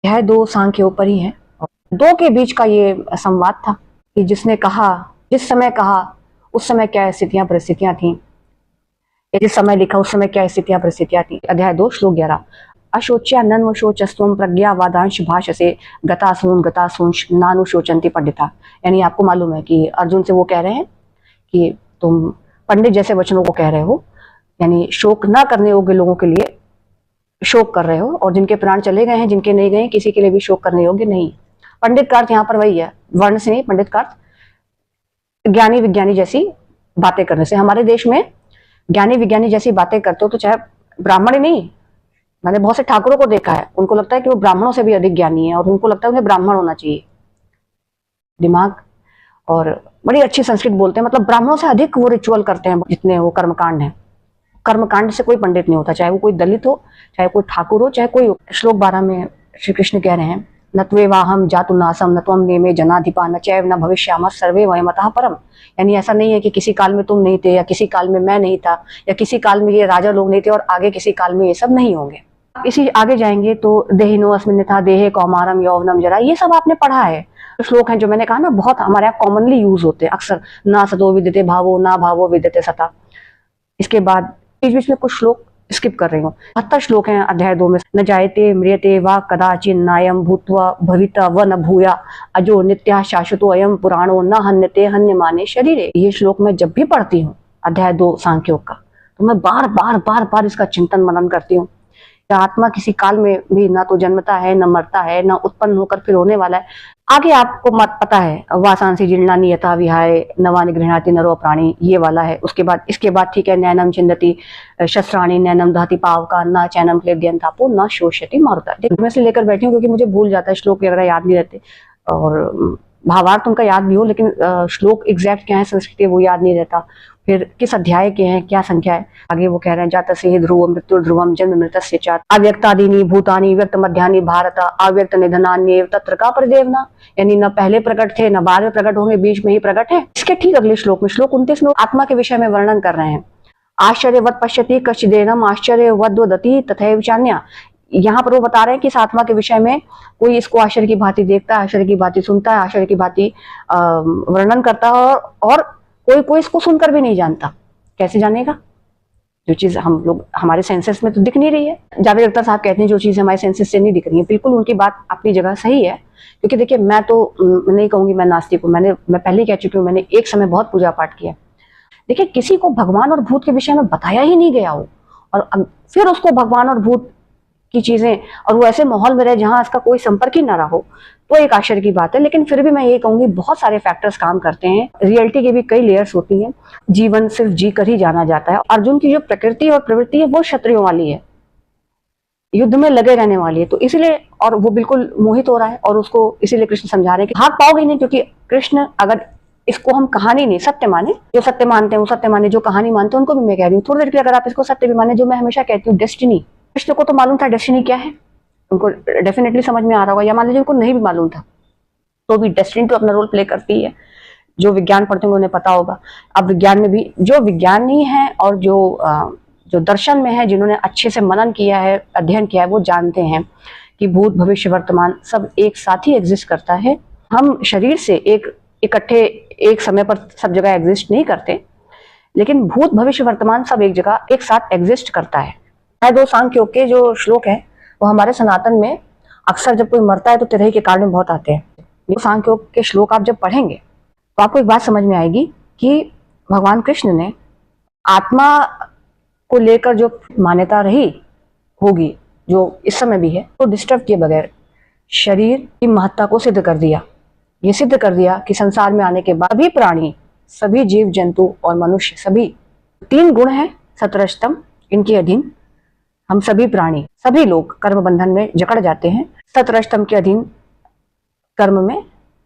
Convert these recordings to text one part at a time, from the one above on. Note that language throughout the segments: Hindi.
यह दो सांख्य ऊपर ही है। दो के बीच का ये संवाद था कि जिसने कहा, जिस समय कहा उस समय क्या स्थितियां परिस्थितियां थी, या जिस समय लिखा उस समय क्या स्थितियां परिस्थितियां थी। अध्याय 2 श्लोक 11। अशोच्या नन्वशोचस्त्वं प्रज्ञा वादांश भाषसे गतासून नानुशोचंती पंडिता। यानी आपको मालूम है कि अर्जुन से वो कह रहे हैं कि तुम पंडित जैसे वचनों को कह रहे हो, यानी शोक ना करने योग्य लोगों के लिए शोक कर रहे हो, और जिनके प्राण चले गए हैं, जिनके नहीं गए, किसी के लिए भी शोक करने योग्य नहीं। पंडित का अर्थ यहाँ पर वही है, वर्ण से नहीं, पंडित का अर्थ ज्ञानी विज्ञानी जैसी बातें करने से। हमारे देश में ज्ञानी विज्ञानी जैसी बातें करते हो तो चाहे ब्राह्मण ही नहीं, मैंने बहुत से ठाकुरों को देखा है, उनको लगता है कि वो ब्राह्मणों से भी अधिक ज्ञानी है और उनको लगता है उन्हें ब्राह्मण होना चाहिए। दिमाग, और बड़ी अच्छी संस्कृत बोलते हैं, मतलब ब्राह्मणों से अधिक वो रिचुअल करते हैं जितने वो कर्मकांड है। कर्मकांड से कोई पंडित नहीं होता, चाहे वो कोई दलित हो, चाहे कोई ठाकुर हो, चाहे कोई हो। श्लोक 12 में श्री कृष्ण कह रहे हैं, न त्वेवाहम जातु नासम न त्वम नेमे जनाधिपा न चैव न भविष्यामः सर्वे वयमतः परम। यानी ऐसा नहीं है कि किसी काल में तुम नहीं थे, या किसी काल में मैं नहीं था, या किसी काल में ये राजा लोग नहीं थे और आगे किसी काल में ये सब नहीं होंगे। इसी आगे जाएंगे तो देहिनो अस्मिन् यथा देहे कौमारम यौवनम जरा, ये सब आपने पढ़ा है। श्लोक हैं जो मैंने कहा ना, बहुत हमारे यहाँ कॉमनली यूज होते हैं अक्सर। ना सतो विद्यते भावो ना भावो विद्यते सता। इसके बाद बीच बीच में कुछ श्लोक स्किप कर रही हूँ। 72 श्लोक हैं अध्याय 2 में। न जायते म्रियते वा कदाचिन नायम भूत्वा भविता व न भूया अजो नित्या शाश्वतो अयम पुराणो न हन्यते हन्यमाने शरीरे। ये श्लोक मैं जब भी पढ़ती हूँ अध्याय 2 सांख्योग का, तो मैं बार बार इसका चिंतन मनन करती हूँ। आत्मा किसी काल में भी ना तो जन्मता है, न मरता है, न उत्पन्न होकर फिर होने वाला है। आगे आपको मत पता है, वासांसी जीर्णानि यथा विहाय नवानि गृह्णाति नरो प्राणी, ये वाला है। उसके बाद इसके बाद ठीक है, नैनम छिन्दति शस्त्राणि नैनम दहति पावका न चैनम क्लेद्यंतापो न शोष्यति मारुता। मैं से लेकर बैठी हूँ क्योंकि मुझे भूल जाता है, श्लोक वगैरह याद नहीं रहते, और भावार्थ उनका याद भी हो लेकिन श्लोक एग्जैक्ट क्या है संस्कृत वो याद नहीं रहता। फिर किस अध्याय के हैं, क्या संख्या है। आगे वो कह रहे हैं, जातस्य ध्रुव मृत्यु ध्रुवम जन्म मृतस्य च अव्यक्तादीनि भूतानि व्यक्त मध्यानि भारत अव्यक्त निधनान्येव तत्र का परिदेवना। यानी न पहले प्रकट थे, न बाद में प्रकट होंगे, बीच में ही प्रकट है। इसके ठीक अगले श्लोक में, श्लोक 29 में आत्मा के विषय में वर्णन कर रहे हैं। आश्चर्यवत पश्यति कश्चिदेनम आश्चर्यवद वदति तथैव चान्या। यहाँ पर वो बता रहे हैं कि इस आत्मा के विषय में कोई इसको आश्चर्य की भांति देखता है, आश्चर्य की भांति सुनता है, आश्चर्य की भांति वर्णन करता है, और कोई इसको सुनकर भी नहीं जानता। कैसे जानेगा? जो चीज हम लोग हमारे सेंसेस में तो दिख नहीं रही है। जावेद अख्तर साहब कहते हैं जो चीज हमारे सेंसेस से नहीं दिख रही है। बिल्कुल उनकी बात अपनी जगह सही है, क्योंकि देखिए मैं तो नहीं कहूंगी मैं नास्तिक हूँ, मैं पहले ही कह चुकी हूँ, मैंने एक समय बहुत पूजा पाठ किया। देखिए किसी को भगवान और भूत के विषय में बताया ही नहीं गया हो, और फिर उसको भगवान और भूत की चीजें, और वो ऐसे माहौल में रहे जहां इसका कोई संपर्क ही ना रहा हो, तो एक आश्चर्य की बात है। लेकिन फिर भी मैं ये कहूंगी बहुत सारे फैक्टर्स काम करते हैं। रियलिटी के भी कई लेयर्स होती हैं। जीवन सिर्फ जी कर ही जाना जाता है। अर्जुन की जो प्रकृति और प्रवृत्ति है वो क्षत्रियों वाली है, युद्ध में लगे रहने वाली है, तो इसीलिए, और वो बिल्कुल मोहित हो रहा है, और उसको इसीलिए कृष्ण समझा रहे हैं कि भाग पाओगे नहीं, क्योंकि कृष्ण, अगर इसको हम कहानी नहीं सत्य माने, जो सत्य मानते हैं वो सत्य माने, जो कहानी मानते हैं उनको भी मैं कह रही हूँ थोड़ी देर के लिए अगर आप इसको सत्य भी माने, जो मैं हमेशा कहती हूँ डेस्टिनी, कृष्ण को तो मालूम था डेस्टिनी क्या है, उनको डेफिनेटली समझ में आ रहा होगा, या मान लीजिए उनको नहीं भी मालूम था तो भी डेस्टिनी तो अपना रोल प्ले करती है। जो विज्ञान पढ़ते होंगे उन्हें पता होगा। अब विज्ञान में भी जो विज्ञानी है और जो दर्शन में है, जिन्होंने अच्छे से मनन किया है, अध्ययन किया है, वो जानते हैं कि भूत भविष्य वर्तमान सब एक साथ ही एग्जिस्ट करता है। हम शरीर से इकट्ठे एक समय पर सब जगह एग्जिस्ट नहीं करते, लेकिन भूत भविष्य वर्तमान सब एक जगह एक साथ एग्जिस्ट करता है। 2 सांख्योग के जो श्लोक है वो हमारे सनातन में अक्सर जब कोई मरता है तो तिरही के काल में बहुत आते हैं। सांख्योग के श्लोक आप जब पढ़ेंगे तो आपको एक बात समझ में आएगी कि भगवान कृष्ण ने आत्मा को लेकर जो मान्यता रही होगी, जो इस समय भी है, तो डिस्टर्ब किए बगैर शरीर की महत्ता को सिद्ध कर दिया। ये सिद्ध कर दिया कि संसार में आने के बाद सभी प्राणी, सभी जीव जंतु और मनुष्य, सभी 3 गुण हैं सतरजतम, इनके अधीन हम सभी प्राणी, सभी लोग कर्म बंधन में जकड़ जाते हैं, सतरजतम के अधीन कर्म में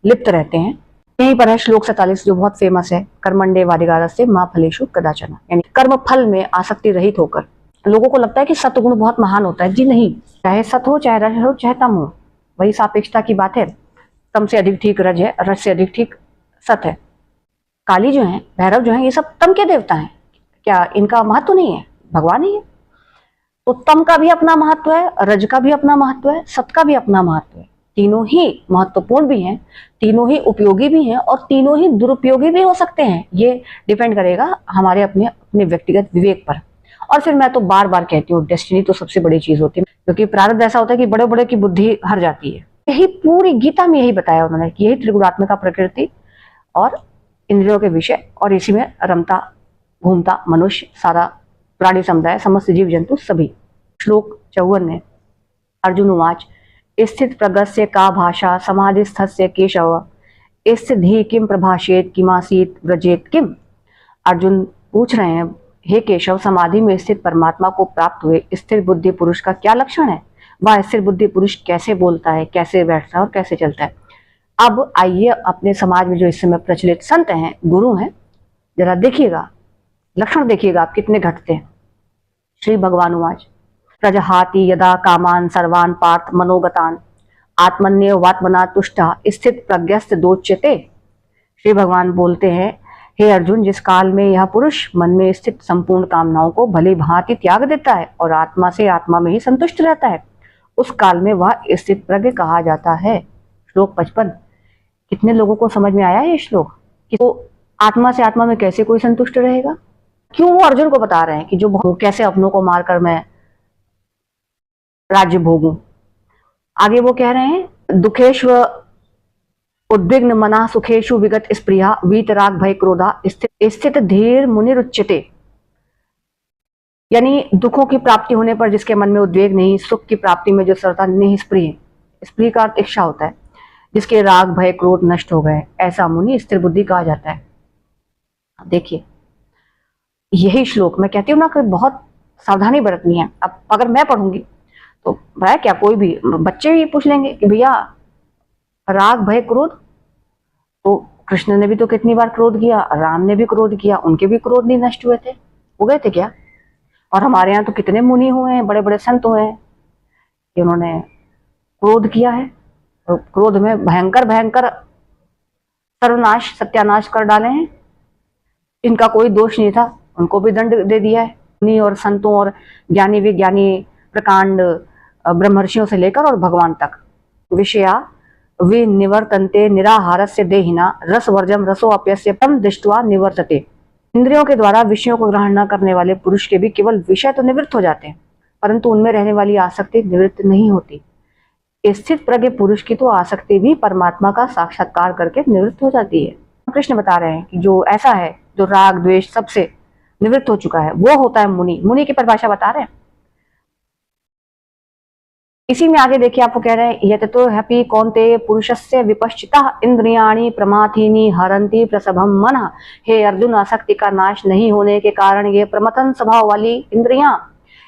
लिप्त रहते हैं। यहीं पर है श्लोक 47 जो बहुत फेमस है, कर्मण्डे वादिगारस्ते मा फलेषु कदाचन, यानी कर्म फल में आसक्ति रहित होकर। लोगों को लगता है कि सत्गुण बहुत महान होता है। जी नहीं, चाहे सत हो, चाहे रज हो, चाहे तम हो, वही सापेक्षता की बात है। तम से अधिक ठीक रज है, रज से अधिक ठीक सत है। काली जो है, भैरव जो है, ये सब तम के देवता हैं, क्या इनका महत्व नहीं है? भगवान ही है। तो तम का भी अपना महत्व है, रज का भी अपना महत्व है, सत का भी अपना महत्व है। तीनों ही महत्वपूर्ण भी हैं, तीनों ही उपयोगी भी हैं और तीनों ही दुरुपयोगी भी हो सकते हैं। ये डिपेंड करेगा हमारे अपने अपने व्यक्तिगत विवेक पर। और फिर मैं तो बार बार कहती हूँ, डेस्टिनी तो सबसे बड़ी चीज होती है, क्योंकि प्रारब्ध ऐसा होता है कि बड़े बड़े की बुद्धि हर जाती है। यही पूरी गीता में यही बताया उन्होंने कि यही त्रिगुणात्मिका प्रकृति और इंद्रियों के विषय, और इसी में रमता घूमता मनुष्य, सारा प्राणी समुदाय, समस्त जीव जंतु सभी। श्लोक 54 में अर्जुन उवाच स्थित प्रगस्य का भाषा समाधिस्थस्य केशव स्थित ही किम प्रभाषेत किमासीत व्रजेत किम। अर्जुन पूछ रहे हैं, हे केशव, समाधि में स्थित परमात्मा को प्राप्त हुए स्थिर बुद्धि पुरुष का क्या लक्षण है? वह स्थिर बुद्धि पुरुष कैसे बोलता है, कैसे बैठता है और कैसे चलता है? अब आइए अपने समाज में जो इस समय प्रचलित संत हैं, गुरु हैं, जरा देखिएगा, लक्षण देखिएगा आप कितने घटते हैं। श्री भगवान उवाच प्रजहाति यदा कामान सर्वान पार्थ मनोगतान आत्मन्यवात्मना तुष्टा स्थित प्रज्ञस्त दोच्यते। श्री भगवान बोलते हैं, हे अर्जुन, जिस काल में यह पुरुष मन में स्थित संपूर्ण कामनाओं को भली भांति त्याग देता है और आत्मा से आत्मा में ही संतुष्ट रहता है, उस काल में वह स्थित प्रज्ञ कहा जाता है। श्लोक 55। कितने लोगों को समझ में आया ये श्लोक कि तो आत्मा से आत्मा में कैसे कोई संतुष्ट रहेगा? क्यों वो अर्जुन को बता रहे हैं कि जो कैसे अपनों को मारकर मैं राज्य भोगूं। आगे वो कह रहे हैं, दुखेश्व उद्विग्न मना सुखेशु विगत स्प्रिया वीतराग भय क्रोधा स्थित धीर मुनिरुच्यते। यानी दुखों की प्राप्ति होने पर जिसके मन में उद्वेग नहीं, सुख की प्राप्ति में जो सरता नहीं, स्प्रिय, स्प्रिय का अर्थ इच्छा होता है, जिसके राग भय क्रोध नष्ट हो गए, ऐसा मुनि स्थिर बुद्धि कहा जाता है। देखिए यही श्लोक मैं कहती हूँ ना कि बहुत सावधानी बरतनी है। अब अगर मैं पढ़ूंगी तो मैं क्या, कोई भी बच्चे भी पूछ लेंगे कि भैया राग भय क्रोध, तो कृष्ण ने भी तो कितनी बार क्रोध किया, राम ने भी क्रोध किया, उनके भी क्रोध नहीं नष्ट हुए थे, हो गए थे क्या? और हमारे यहाँ तो कितने मुनि हुए हैं, बड़े बड़े संत हुए हैं कि उन्होंने क्रोध किया है और क्रोध में भयंकर भयंकर सर्वनाश सत्यानाश कर डाले हैं। इनका कोई दोष नहीं था, उनको भी दंड दे दिया है। मुनि और संतों और ज्ञानी विज्ञानी प्रकांड ब्रह्मर्षियों से लेकर और भगवान तक विषया विनिवर्तन्ते निराहारस्य देहिना रसवर्जम रसोऽप्यस्य परम दृष्ट्वा निवर्तते। इंद्रियों के द्वारा विषयों को ग्रहण न करने वाले पुरुष के भी केवल विषय तो निवृत्त हो जाते हैं, परंतु उनमें रहने वाली आसक्ति निवृत्त नहीं होती। स्थित प्रज्ञ पुरुष की तो आसक्ति भी परमात्मा का साक्षात्कार करके निवृत्त हो जाती है। कृष्ण बता रहे हैं कि जो ऐसा है, जो राग द्वेष सबसे निवृत्त हो चुका है, वो होता है मुनि। मुनि की परिभाषा बता रहे हैं। इसी में आगे देखिए आपको कह रहे हैं, यत तो हैपी कौनते पुरुषस्य विपश्चितः इंद्रियाणि प्रमाथीनि हरन्ति प्रसभम मनः। हे अर्जुन, आसक्ति का नाश नहीं होने के कारण ये प्रमथन स्वभाव वाली इंद्रियां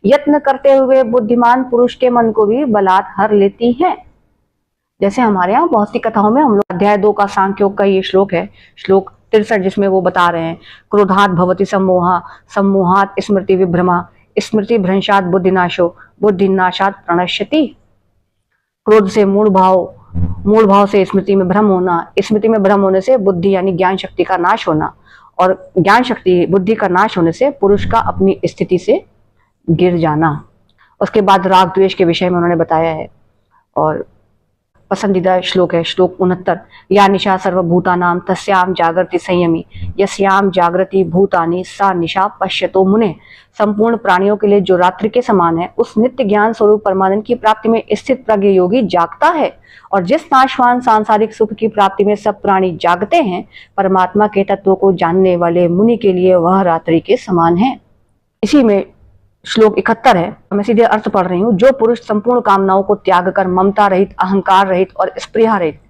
यत्न करते हुए बुद्धिमान पुरुष के मन को भी बलात् हर लेती हैं। जैसे हमारे यहाँ बहुत सी कथाओं में हम लोग अध्याय 2 का सांख्योग का ये श्लोक है, श्लोक 63, जिसमें वो बता रहे हैं, क्रोधात् भवति सम्मोहा सम्मोहात् स्मृति विभ्रमा स्मृति भ्रंशात् बुद्धिनाशो बुद्धिनाशात् प्रणश्यति। क्रोध से मूढ़ भाव से स्मृति में भ्रम होना, स्मृति में भ्रम होने से बुद्धि यानी ज्ञान शक्ति का नाश होना, और ज्ञान शक्ति बुद्धि का नाश होने से पुरुष का अपनी स्थिति से गिर जाना। उसके बाद राग द्वेष के विषय में उन्होंने बताया है। और पसंदीदा श्लोक है श्लोक 69, या निशा सर्वभूतानां तस्याम जागृति संयमी यस्याम जागृति भूतानि सा निशा पश्यतो मुने। संपूर्ण प्राणियों के लिए जो रात्रि के समान है, उस नित्य ज्ञान स्वरूप परमानंद की प्राप्ति में स्थित प्रज्ञ योगी जागता है। और जिस नाशवान सांसारिक सुख की प्राप्ति में सब प्राणी जागते हैं, परमात्मा के तत्व को जानने वाले मुनि के लिए वह रात्रि के समान है। इसी में श्लोक 71 है, मैं सीधे अर्थ पढ़ रही हूँ। जो पुरुष संपूर्ण कामनाओं को त्याग कर ममता रहित, अहंकार रहित और स्पृहा रहित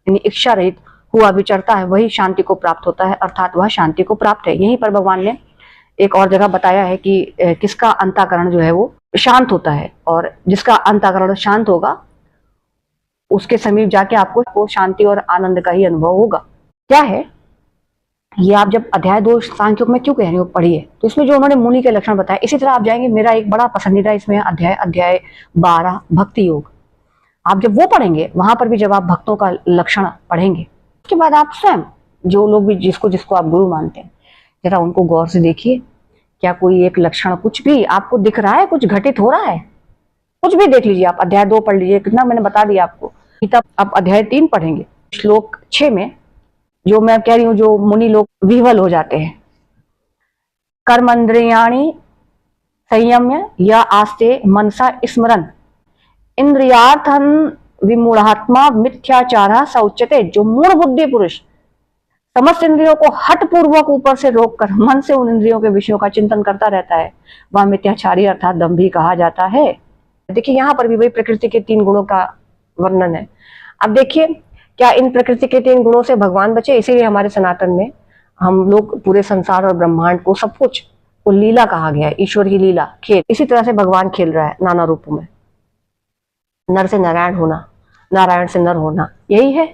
यानी इच्छा रहित हुआ विचरता है, वही शांति को प्राप्त होता है, अर्थात वह शांति को प्राप्त है। यहीं पर भगवान ने एक और जगह बताया है कि किसका अंतःकरण जो है वो शांत होता है, और जिसका अंतःकरण शांत होगा उसके समीप जाके आपको शांति और आनंद का ही अनुभव होगा। क्या है ये, आप जब अध्याय 2 सांख्योग में क्यों कह रही हो पढ़िए, तो इसमें जो उन्होंने मुनि के लक्षण बताए, इसी तरह आप जाएंगे, मेरा एक बड़ा पसंदीदा इसमें अध्याय 12 भक्ति योग। आप जब वो पढ़ेंगे, वहां पर भी जब आप भक्तों का लक्षण पढ़ेंगे, उसके बाद आप स्वयं जो लोग भी जिसको आप गुरु मानते हैं, जरा उनको गौर से देखिए क्या कोई एक लक्षण कुछ भी आपको दिख रहा है, कुछ घटित हो रहा है? कुछ भी देख लीजिए, आप अध्याय 2 पढ़ लीजिए, कितना मैंने बता दिया आपको। गीता आप अध्याय 3 पढ़ेंगे, श्लोक 6 में जो मैं कह रही हूँ, जो मुनि लोग विह्वल हो जाते हैं, कर्मेंद्रियाणि संयम्य या आस्ते मनसा स्मरन इंद्रियार्थन विमूढ़ात्मा मिथ्याचार स उच्यते। जो मूढ़ बुद्धि पुरुष समस्त इंद्रियों को हट पूर्वक ऊपर से रोककर मन से उन इंद्रियों के विषयों का चिंतन करता रहता है, वह मिथ्याचारी अर्थात दंभी कहा जाता है। देखिए यहाँ पर भी वही प्रकृति के 3 गुणों का वर्णन है। अब देखिए, क्या इन प्रकृति के 3 गुणों से भगवान बचे? इसीलिए हमारे सनातन में हम लोग पूरे संसार और ब्रह्मांड को, सब कुछ को लीला कहा गया है, ईश्वर की लीला, खेल। इसी तरह से भगवान खेल रहा है नाना रूपों में। नर से नारायण होना, नारायण से नर होना, यही है।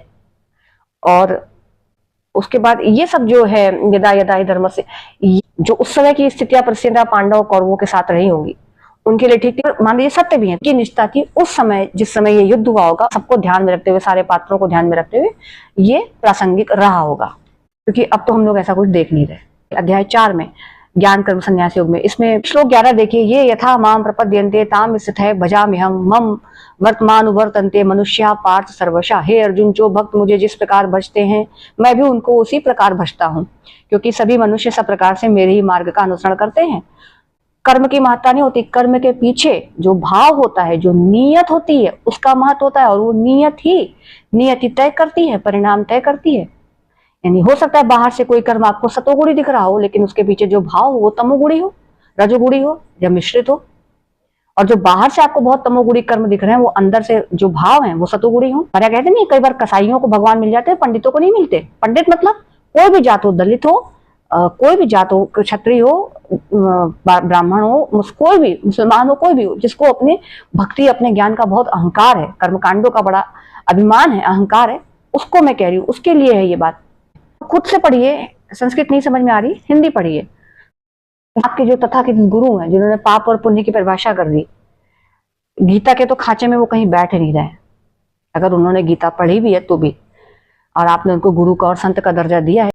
और उसके बाद ये सब जो है, यदा यदा ही धर्म से, जो उस समय की स्थितियां परिस्थितियां पांडव कौरवों के साथ रही होंगी, उनके लिए ठीक थी, मान लीजिए सत्य भी है कि निष्ठा थी। उस समय जिस समय ये युद्ध हुआ होगा, सबको ध्यान में रखते हुए, सारे पात्रों को ध्यान में रखते हुए ये प्रासंगिक रहा होगा, क्योंकि अब तो हम लोग ऐसा कुछ देख नहीं रहे। अध्याय 4 में ज्ञान कर्म संन्यास योग में, इसमें श्लोक 11 देखिए, ये यथा माम प्रपद्यन्ते ताम स्थितः भजाम्यहम् मम वर्तमानुवर्तन्ते मनुष्या पार्थ सर्वशः। हे अर्जुन, जो भक्त मुझे जिस प्रकार भजते हैं, मैं भी उनको उसी प्रकार भजता हूँ, क्योंकि सभी मनुष्य सब प्रकार से मेरे ही मार्ग का अनुसरण करते हैं। कर्म की महत्ता नहीं होती, कर्म के पीछे जो भाव होता है, जो नीयत होती है, उसका महत्व होता है। और वो नियत ही तय करती है, परिणाम तय करती है। यानी हो सकता है बाहर से कोई कर्म आपको सतोगुणी दिख रहा हो, लेकिन उसके पीछे जो भाव हो वो तमोगुणी हो, रजोगुणी हो या मिश्रित हो। और जो बाहर से आपको बहुत तमोगुणी कर्म दिख रहे हैं, वो अंदर से जो भाव हैं वो सतोगुणी हो। क्या कहते नहीं, कई बार कसाईयों को भगवान मिल जाते हैं, पंडितों को नहीं मिलते। पंडित मतलब कोई भी जात हो, दलित हो, कोई भी जात हो, क्षत्रिय हो, ब्राह्मण हो, कोई भी, मुसलमान हो, कोई भी हो, जिसको अपने भक्ति, अपने ज्ञान का बहुत अहंकार है, कर्मकांडों का बड़ा अभिमान है, अहंकार है, उसको मैं कह रही हूँ, उसके लिए है ये बात। खुद से पढ़िए, संस्कृत नहीं समझ में आ रही, हिंदी पढ़िए। आपके जो तथाकथित गुरु हैं, जिन्होंने पाप और पुण्य की परिभाषा कर दी, गीता के तो खांचे में वो कहीं बैठ नहीं रहे। अगर उन्होंने गीता पढ़ी भी है तो भी, और आपने उनको गुरु का और संत का दर्जा दिया है,